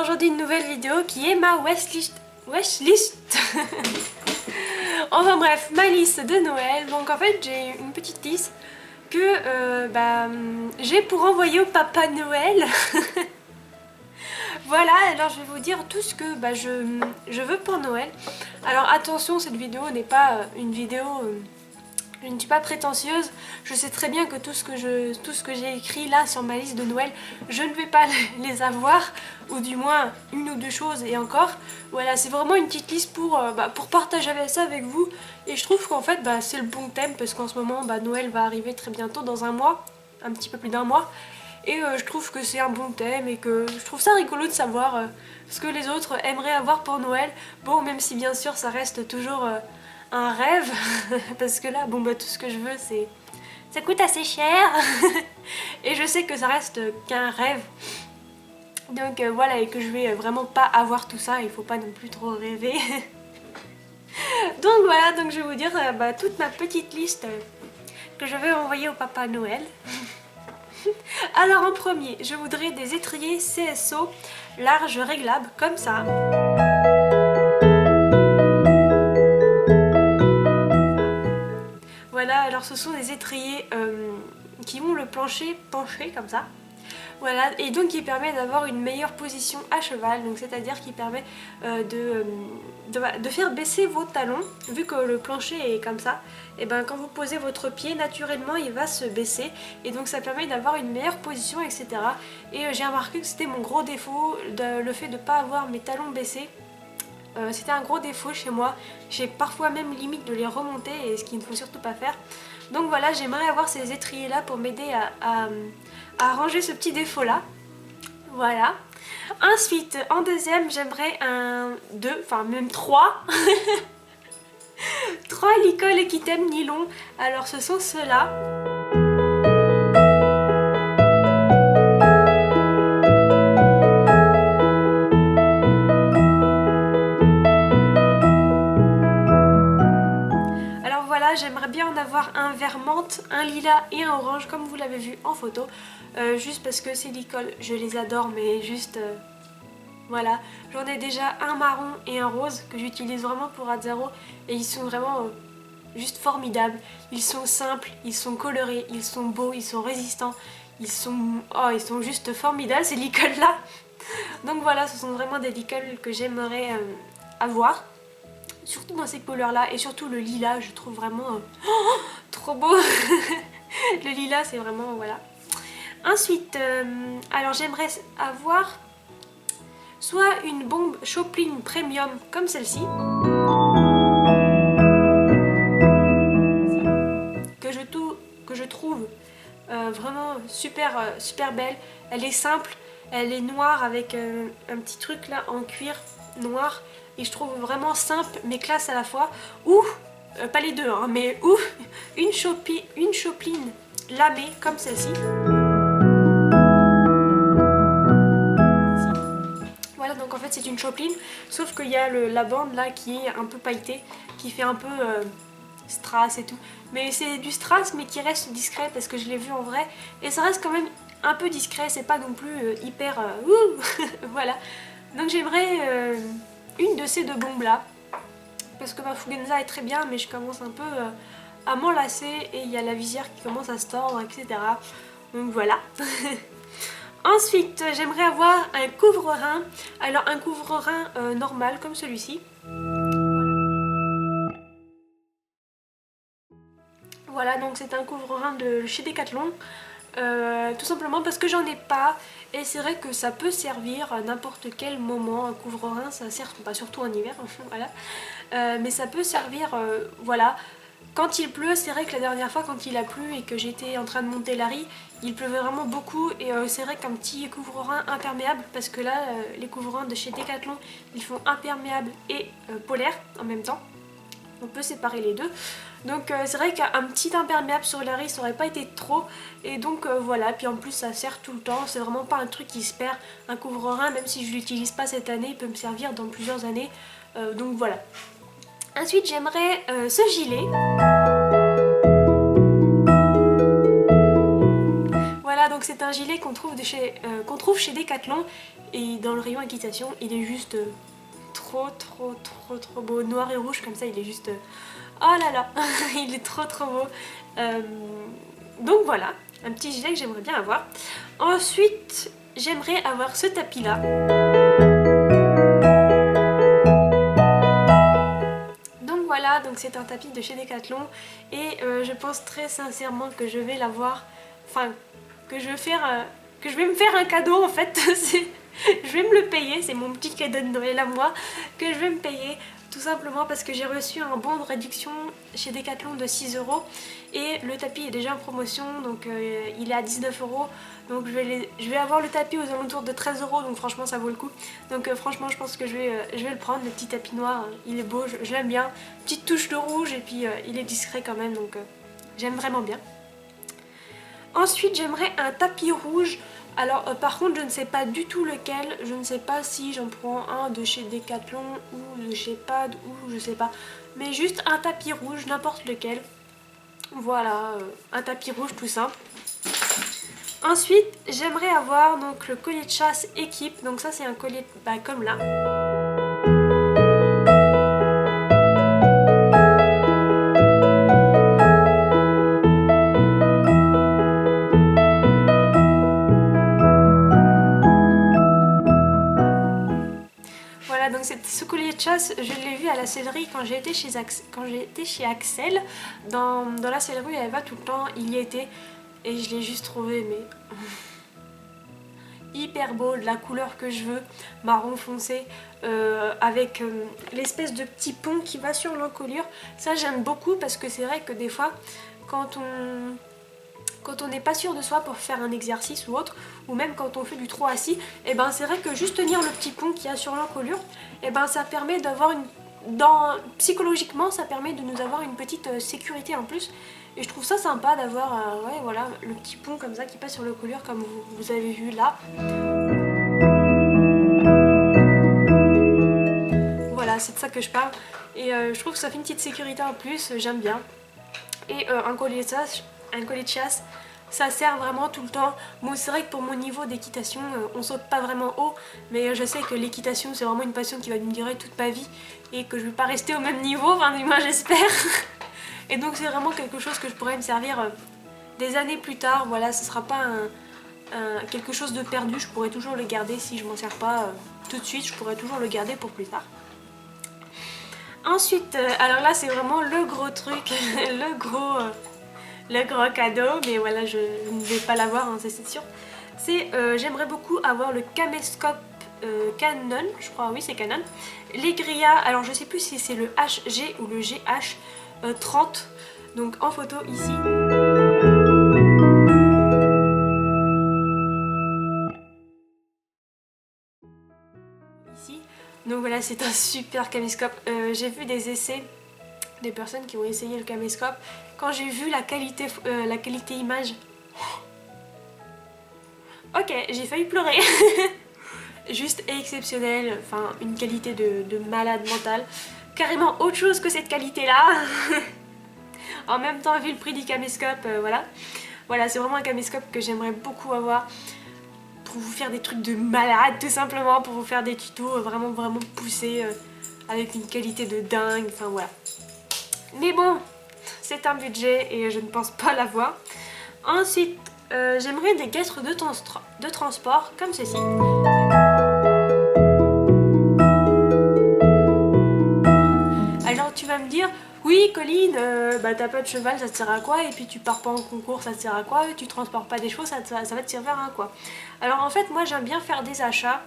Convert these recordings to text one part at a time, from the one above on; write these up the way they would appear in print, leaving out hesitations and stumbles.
Alors aujourd'hui une nouvelle vidéo qui est ma wishlist. Enfin bref, ma liste de Noël. Donc en fait j'ai une petite liste que j'ai pour envoyer au Papa Noël. Voilà, alors je vais vous dire tout ce que je veux pour Noël. Alors attention, cette vidéo n'est pas une vidéo... je ne suis pas prétentieuse, je sais très bien que tout ce que j'ai écrit là sur ma liste de Noël, je ne vais pas les avoir, ou du moins une ou deux choses et encore. Voilà, c'est vraiment une petite liste pour partager ça avec vous. Et je trouve qu'en fait c'est le bon thème parce qu'en ce moment Noël va arriver très bientôt dans un mois, un petit peu plus d'un mois. Et je trouve que c'est un bon thème et que je trouve ça rigolo de savoir ce que les autres aimeraient avoir pour Noël. Bon, même si bien sûr ça reste toujours... un rêve parce que là tout ce que je veux c'est ça coûte assez cher et je sais que ça reste qu'un rêve, donc voilà, et que je vais vraiment pas avoir tout ça, il faut pas non plus trop rêver. Donc voilà, donc je vais vous dire toute ma petite liste que je vais envoyer au Papa Noël. Alors en premier, je voudrais des étriers CSO larges réglables comme ça. Voilà, alors ce sont des étriers qui ont le plancher penché comme ça. Voilà, et donc qui permet d'avoir une meilleure position à cheval, donc c'est-à-dire qui permet de faire baisser vos talons, vu que le plancher est comme ça. Et quand vous posez votre pied, naturellement il va se baisser, et donc ça permet d'avoir une meilleure position, etc. Et j'ai remarqué que c'était mon gros défaut, le fait de ne pas avoir mes talons baissés. C'était un gros défaut chez moi, j'ai parfois même limite de les remonter, et ce qu'il ne faut surtout pas faire. Donc voilà, j'aimerais avoir ces étriers là pour m'aider à ranger ce petit défaut là. Voilà. Ensuite, en deuxième, j'aimerais même trois. Trois Licol Equitem nylon. Alors ce sont ceux-là. J'aimerais bien en avoir un vert menthe, un lilas et un orange comme vous l'avez vu en photo, juste parce que ces Licol je les adore, mais juste voilà. J'en ai déjà un marron et un rose que j'utilise vraiment pour Azzaro, et ils sont vraiment juste formidables. Ils sont simples, ils sont colorés, ils sont beaux, ils sont résistants, ils sont juste formidables ces Licol là. Donc voilà, ce sont vraiment des Licol que j'aimerais avoir. Surtout dans ces couleurs là, et surtout le lilas, je trouve vraiment trop beau. Le lilas c'est vraiment, voilà. Ensuite, alors j'aimerais avoir soit une bombe Choplin Premium comme celle-ci, que je trouve vraiment super belle. Elle est simple, elle est noire avec un petit truc là en cuir noir, et je trouve vraiment simple mais classe à la fois. Ou pas les deux hein, mais ou une Choplin lamée comme celle-ci. Voilà, donc en fait c'est une Choplin, sauf qu'il y a la bande là qui est un peu pailletée, qui fait un peu strass et tout, mais c'est du strass mais qui reste discret parce que je l'ai vu en vrai et ça reste quand même un peu discret, c'est pas non plus hyper voilà. Donc j'aimerais une de ces deux bombes là, parce que ma Fugenza est très bien, mais je commence un peu à m'enlacer, et il y a la visière qui commence à se tordre, etc. Donc voilà. Ensuite, j'aimerais avoir un couvre-rein. Alors un couvre-rein normal comme celui-ci. Voilà, donc c'est un couvre-rein de chez Decathlon. Tout simplement parce que j'en ai pas, et c'est vrai que ça peut servir à n'importe quel moment. Un couvre-rein ça sert surtout en hiver, voilà. Mais ça peut servir, voilà, quand il pleut. C'est vrai que la dernière fois quand il a plu et que j'étais en train de monter Larry, il pleuvait vraiment beaucoup, et c'est vrai qu'un petit couvre-rein imperméable, parce que là les couvre-reins de chez Decathlon ils font imperméable et polaire en même temps, on peut séparer les deux. Donc c'est vrai qu'un petit imperméable sur Larry ça aurait pas été trop, et donc voilà. Puis en plus ça sert tout le temps, c'est vraiment pas un truc qui se perd. Un couvre-rein, même si je l'utilise pas cette année, il peut me servir dans plusieurs années, donc voilà. Ensuite j'aimerais ce gilet. Voilà, donc Donc c'est un gilet qu'on trouve chez Decathlon et dans le rayon équitation il est juste trop beau, noir et rouge comme ça, il est juste oh là là il est trop beau. Donc voilà, un petit gilet que j'aimerais bien avoir. Ensuite j'aimerais avoir ce tapis là. Donc voilà, donc c'est un tapis de chez Decathlon et je pense très sincèrement que je vais l'avoir, enfin que je vais me faire un cadeau en fait. Je vais me le payer, c'est mon petit cadeau de Noël à moi que je vais me payer tout simplement parce que j'ai reçu un bon de réduction chez Decathlon de 6 € et le tapis est déjà en promotion, donc il est à 19 €. Donc je vais avoir le tapis aux alentours de 13 €, donc franchement ça vaut le coup. Donc franchement je pense que je vais le prendre, le petit tapis noir, il est beau, je l'aime bien. Petite touche de rouge et puis il est discret quand même, donc j'aime vraiment bien. Ensuite j'aimerais un tapis rouge. Alors par contre je ne sais pas du tout lequel, je ne sais pas si j'en prends un de chez Decathlon ou de chez Pad ou je sais pas. Mais juste un tapis rouge, n'importe lequel. Voilà, un tapis rouge tout simple. Ensuite j'aimerais avoir donc le collier de chasse équipe, donc ça c'est un collier comme là. Donc ce collier de chasse, je l'ai vu à la sellerie quand j'ai été chez Axel. Dans la sellerie, il n'y avait pas tout le temps, il y était. Et je l'ai juste trouvé, mais hyper beau, de la couleur que je veux, marron foncé, avec l'espèce de petit pont qui va sur l'encolure. Ça j'aime beaucoup parce que c'est vrai que des fois, quand on n'est pas sûr de soi pour faire un exercice ou autre, ou même quand on fait du trop assis, et ben c'est vrai que juste tenir le petit pont qu'il y a sur l'encolure, et ben ça permet d'avoir psychologiquement ça permet de nous avoir une petite sécurité en plus. Et je trouve ça sympa d'avoir ouais, voilà, le petit pont comme ça qui passe sur l'encolure comme vous avez vu là. Voilà, c'est de ça que je parle. Et je trouve que ça fait une petite sécurité en plus, j'aime bien. Et un collier de chasse, ça sert vraiment tout le temps. Bon, c'est vrai que pour mon niveau d'équitation, on saute pas vraiment haut, mais je sais que l'équitation c'est vraiment une passion qui va me durer toute ma vie et que je vais pas rester au même niveau, enfin du moins j'espère. Et donc c'est vraiment quelque chose que je pourrais me servir des années plus tard. Voilà, ce sera pas quelque chose de perdu, je pourrais toujours le garder si je m'en sers pas tout de suite, je pourrais toujours le garder pour plus tard. Ensuite, alors là c'est vraiment le gros truc, le gros cadeau, mais voilà je ne vais pas l'avoir, hein, c'est sûr. C'est j'aimerais beaucoup avoir le caméscope Canon, je crois, oui c'est Canon. Les Grilla, alors je sais plus si c'est le HG ou le GH 30, donc en photo ici. Donc voilà, c'est un super caméscope. J'ai vu des essais des personnes qui ont essayé le caméscope. Quand j'ai vu la qualité image, ok, j'ai failli pleurer. Juste exceptionnel, enfin une qualité de malade mental. Carrément autre chose que cette qualité là. En même temps, vu le prix du caméscope, voilà. Voilà, c'est vraiment un caméscope que j'aimerais beaucoup avoir pour vous faire des trucs de malade, tout simplement, pour vous faire des tutos vraiment poussés, avec une qualité de dingue, enfin voilà. Mais bon, c'est un budget et je ne pense pas l'avoir. Ensuite, j'aimerais des guêtres de transport comme ceci. Alors tu vas me dire, oui Colline, bah t'as pas de cheval, ça te sert à quoi? Et puis tu pars pas en concours, ça te sert à quoi? Et tu transportes pas des chevaux, ça va te servir à quoi? Alors en fait moi j'aime bien faire des achats,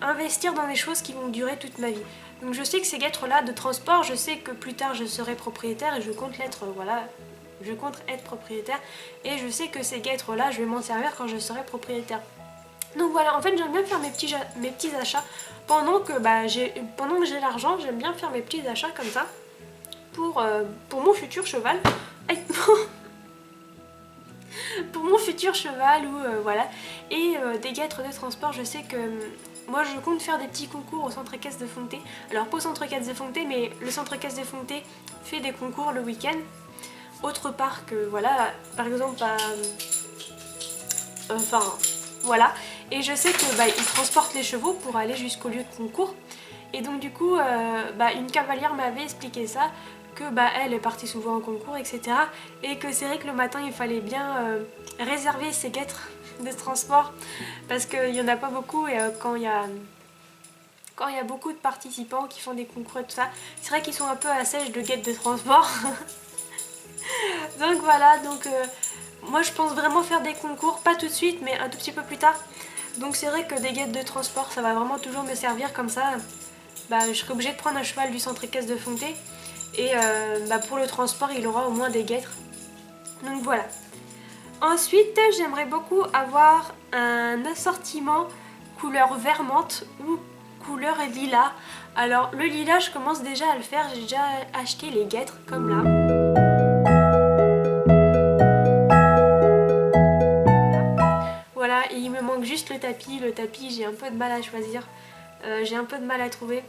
investir dans des choses qui vont durer toute ma vie. Donc je sais que ces guêtres là de transport, je sais que plus tard je serai propriétaire et je compte l'être, voilà. Je compte être propriétaire et je sais que ces guêtres là je vais m'en servir quand je serai propriétaire. Donc voilà, en fait j'aime bien faire mes petits achats pendant que j'ai l'argent, j'aime bien faire mes petits achats comme ça pour mon futur cheval. Aïe. Pour mon futur cheval ou voilà. Et des guêtres de transport, je sais que moi je compte faire des petits concours au centre équestre de Fontenay. Alors pas au centre équestre de Fontenay, mais le centre équestre de Fontenay fait des concours le week-end. Autre part que voilà, par exemple enfin voilà. Et je sais que ils transportent les chevaux pour aller jusqu'au lieu de concours. Et donc du coup, une cavalière m'avait expliqué ça, que elle est partie souvent en concours, etc. Et que c'est vrai que le matin il fallait bien réserver ses guêtres de transport parce qu'il n'y en a pas beaucoup et quand il y a beaucoup de participants qui font des concours et tout ça, c'est vrai qu'ils sont un peu à sèche de guêtres de transport. Donc voilà, moi je pense vraiment faire des concours, pas tout de suite mais un tout petit peu plus tard. Donc c'est vrai que des guêtres de transport ça va vraiment toujours me servir comme ça. Je serai obligée de prendre un cheval du centre équestre de Fontenay et pour le transport il aura au moins des guêtres. Donc voilà. Ensuite j'aimerais beaucoup avoir un assortiment couleur vert menthe ou couleur lilas. Alors le lilas je commence déjà à le faire, j'ai déjà acheté les guêtres comme là. Voilà, et il me manque juste le tapis j'ai un peu de mal à choisir, j'ai un peu de mal à trouver.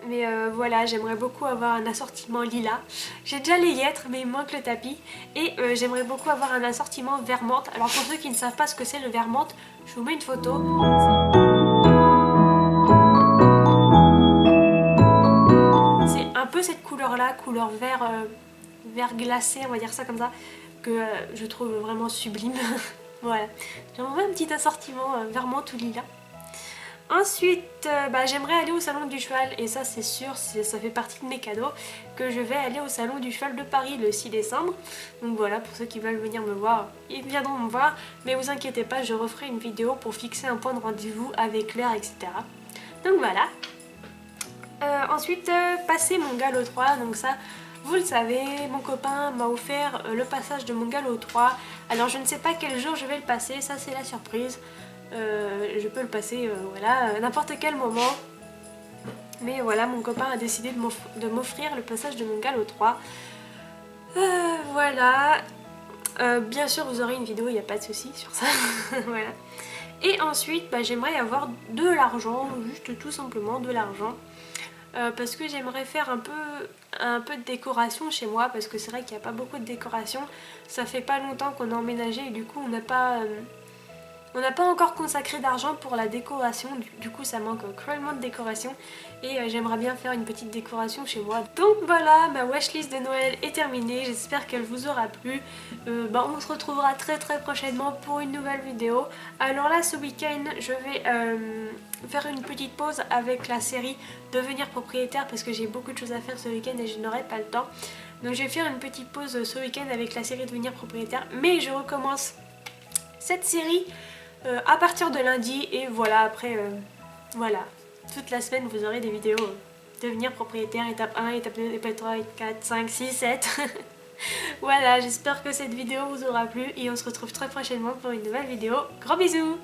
Mais voilà, j'aimerais beaucoup avoir un assortiment lilas. J'ai déjà les guêtres, mais il me manque le tapis. Et j'aimerais beaucoup avoir un assortiment vert menthe. Alors pour ceux qui ne savent pas ce que c'est le vert menthe, je vous mets une photo. C'est un peu cette couleur-là, couleur vert, vert glacé, on va dire ça comme ça, que je trouve vraiment sublime. Voilà, j'aimerais un petit assortiment vert menthe ou lilas. Ensuite, j'aimerais aller au salon du cheval et ça c'est sûr, ça fait partie de mes cadeaux, que je vais aller au salon du cheval de Paris le 6 décembre. Donc voilà, pour ceux qui veulent venir me voir, ils viendront me voir. Mais vous inquiétez pas, je referai une vidéo pour fixer un point de rendez-vous avec l'heure, etc. Donc voilà. Ensuite, passer mon galop 3, donc ça... Vous le savez, mon copain m'a offert le passage de mon galop 3. Alors je ne sais pas quel jour je vais le passer, ça c'est la surprise. Je peux le passer n'importe quel moment. Mais voilà, mon copain a décidé de m'offrir le passage de mon galop 3. Voilà. Bien sûr vous aurez une vidéo, il n'y a pas de souci sur ça. Voilà. Et ensuite j'aimerais avoir de l'argent, juste tout simplement de l'argent. Parce que j'aimerais faire un peu de décoration chez moi, parce que c'est vrai qu'il n'y a pas beaucoup de décoration. Ça fait pas longtemps qu'on a emménagé et du coup on n'a pas encore consacré d'argent pour la décoration, du coup ça manque cruellement de décoration et j'aimerais bien faire une petite décoration chez moi. Donc voilà, ma wishlist de Noël est terminée, j'espère qu'elle vous aura plu. On se retrouvera très prochainement pour une nouvelle vidéo. Alors là ce week-end je vais faire une petite pause avec la série Devenir propriétaire parce que j'ai beaucoup de choses à faire ce week-end et je n'aurai pas le temps. Donc je vais faire une petite pause ce week-end avec la série Devenir propriétaire, mais je recommence cette série à partir de lundi et voilà, après voilà, toute la semaine vous aurez des vidéos devenir propriétaire, étape 1, étape 2, étape 3, 4, 5, 6, 7. Voilà, j'espère que cette vidéo vous aura plu et on se retrouve très prochainement pour une nouvelle vidéo. Gros bisous!